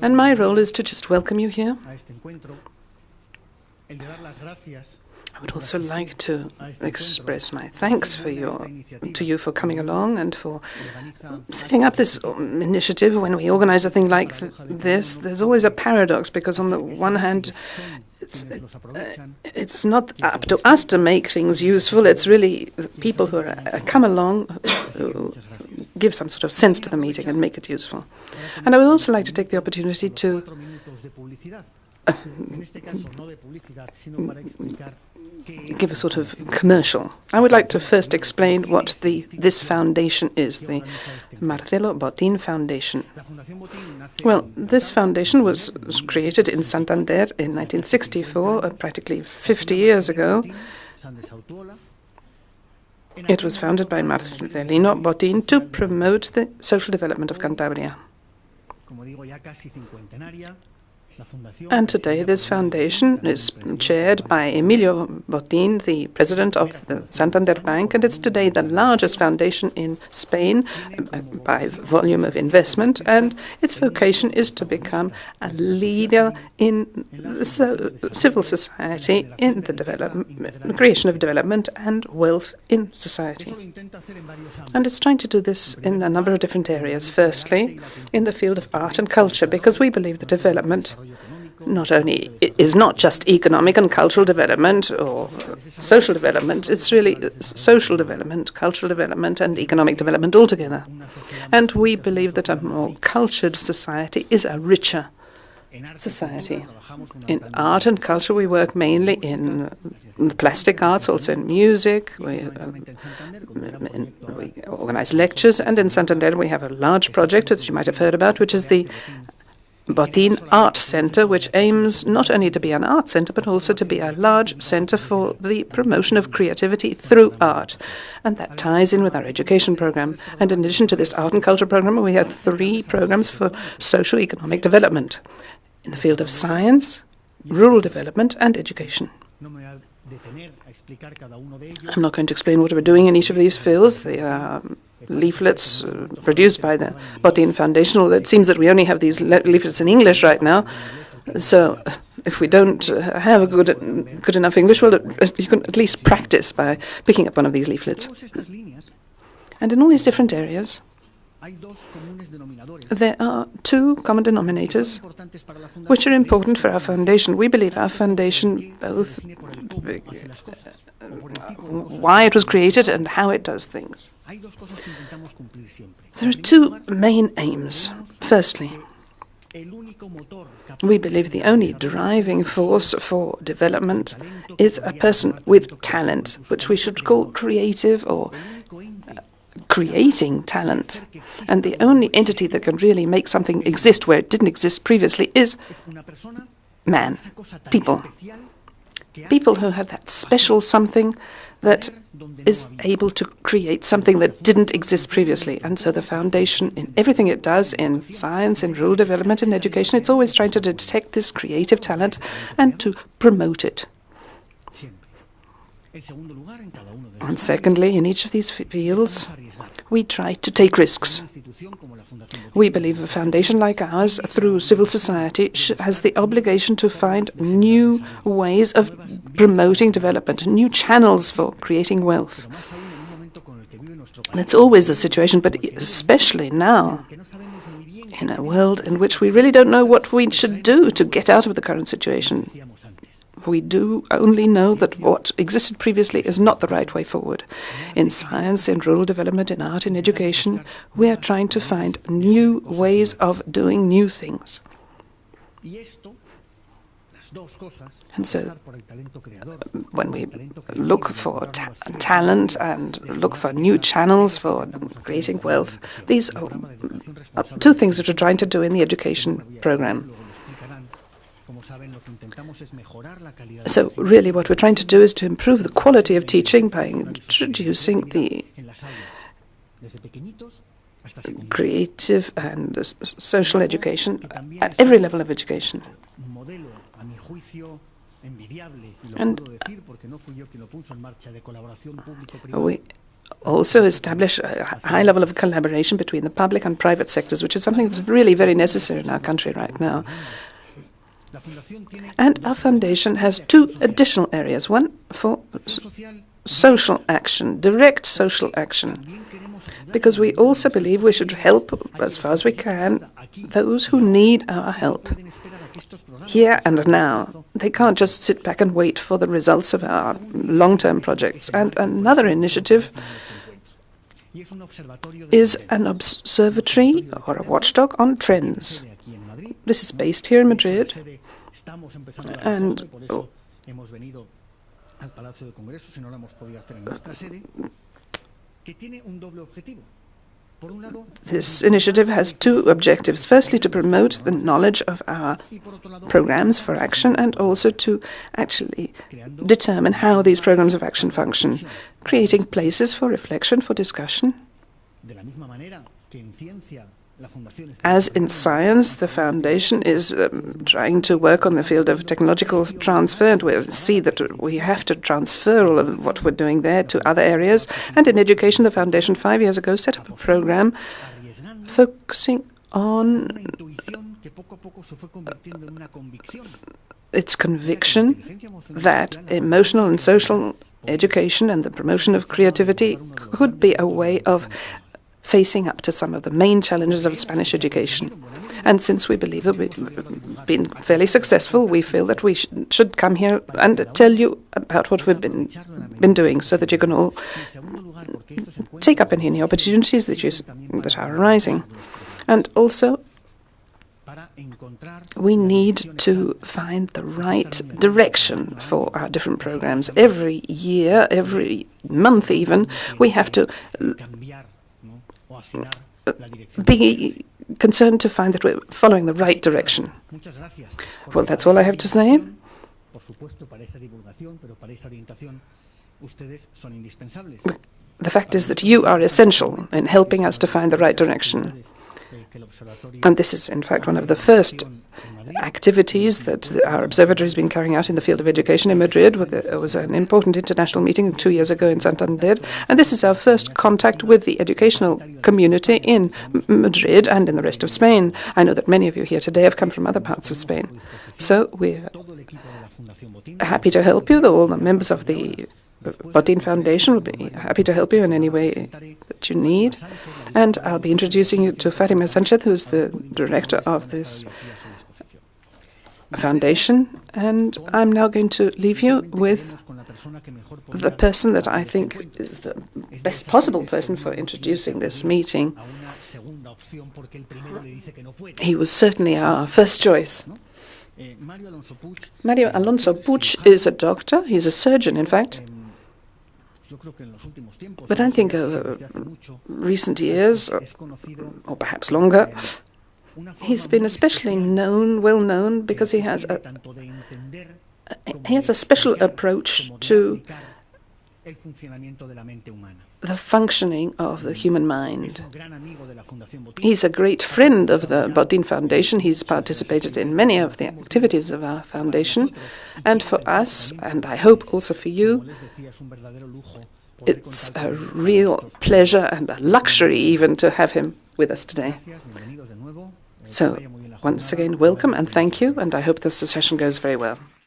And my role is to just welcome you here. I would also like to express my thanks to you for coming along and for setting up this initiative. When we organize a thing like this, there's always a paradox, because on the one hand, it's not up to us to make things useful. It's really people who come along who give some sort of sense to the meeting and make it useful. And I would also like to take the opportunity to give a sort of commercial. I would like to first explain what this foundation is, the Marcelo Botín Foundation. Well, this foundation was created in Santander in 1964, practically 50 years ago. It was founded by Marcelino Botín to promote the social development of Cantabria. And today this foundation is chaired by Emilio Botín, the president of the Santander Bank, and it's today the largest foundation in Spain by volume of investment, and its vocation is to become a leader in civil society, in the creation of development and wealth in society. And it's trying to do this in a number of different areas. Firstly, in the field of art and culture, because we believe that development is not just economic and cultural development or social development. It's really social development, cultural development, and economic development altogether. And we believe that a more cultured society is a richer society. In art and culture, we work mainly in the plastic arts, also in music. We organize lectures, and in Santander we have a large project that you might have heard about, which is the Botín Art Center, which aims not only to be an art center, but also to be a large center for the promotion of creativity through art. And that ties in with our education program. And in addition to this art and culture program, we have 3 programs for socio-economic development in the field of science, rural development, and education. I'm not going to explain what we're doing in each of these fields. They are leaflets produced by the Botín Foundation. Although it seems that we only have these leaflets in English right now. So if we don't have a good enough English, well, you can at least practice by picking up one of these leaflets. And in all these different areas, there are 2 common denominators which are important for our foundation. We believe our foundation, both why it was created and how it does things. There are 2 main aims. Firstly, we believe the only driving force for development is a person with talent, which we should call creative or creating talent. And the only entity that can really make something exist where it didn't exist previously is man, people. People who have that special something that is able to create something that didn't exist previously. And so the foundation, in everything it does, in science, in rural development, in education, it's always trying to detect this creative talent and to promote it. And secondly, in each of these fields, we try to take risks. We believe a foundation like ours, through civil society, has the obligation to find new ways of promoting development, new channels for creating wealth. That's always the situation, but especially now, in a world in which we really don't know what we should do to get out of the current situation. We do only know that what existed previously is not the right way forward. In science, in rural development, in art, in education, we are trying to find new ways of doing new things. And so, when we look for talent and look for new channels for creating wealth, these are 2 things that we're trying to do in the education program. So really what we're trying to do is to improve the quality of teaching by introducing the creative and social education at every level of education. And also establish a high level of collaboration between the public and private sectors, which is something that's really very necessary in our country right now. And our foundation has two additional areas, one for social action, direct social action, because we also believe we should help, as far as we can, those who need our help here and now. They can't just sit back and wait for the results of our long-term projects. And another initiative is an observatory or a watchdog on trends. This is based here in Madrid, and this initiative has two objectives. Firstly, to promote the knowledge of our programs for action, and also to actually determine how these programs of action function, creating places for reflection, for discussion. As in science, the Foundation is trying to work on the field of technological transfer, and we'll see that we have to transfer all of what we're doing there to other areas. And in education, the Foundation 5 years ago set up a program focusing on its conviction that emotional and social education and the promotion of creativity could be a way of facing up to some of the main challenges of Spanish education. And since we believe that we've been fairly successful, we feel that we should come here and tell you about what we've been doing, so that you can all take up any opportunities that are arising. And also, we need to find the right direction for our different programs. Every year, every month even, we have to be concerned to find that we're following the right direction. Well, that's all I have to say. The fact is that you are essential in helping us to find the right direction. And this is, in fact, one of the first activities that our observatory has been carrying out in the field of education in Madrid. There was an important international meeting 2 years ago in Santander, and this is our first contact with the educational community in Madrid and in the rest of Spain. I know that many of you here today have come from other parts of Spain. So we're happy to help you. All the members of the Botín Foundation will be happy to help you in any way that you need. And I'll be introducing you to Fátima Sánchez, who's the director of this foundation. And I'm now going to leave you with the person that I think is the best possible person for introducing this meeting. He was certainly our first choice. Mario Alonso Puig is a doctor. He's a surgeon, in fact. But I think over recent years, or perhaps longer, he's been especially well known because he has a special approach to the functioning of the human mind. He's a great friend of the Botín Foundation. He's participated in many of the activities of our foundation. And for us, and I hope also for you, it's a real pleasure and a luxury even to have him with us today. So, once again, welcome and thank you, and I hope this session goes very well.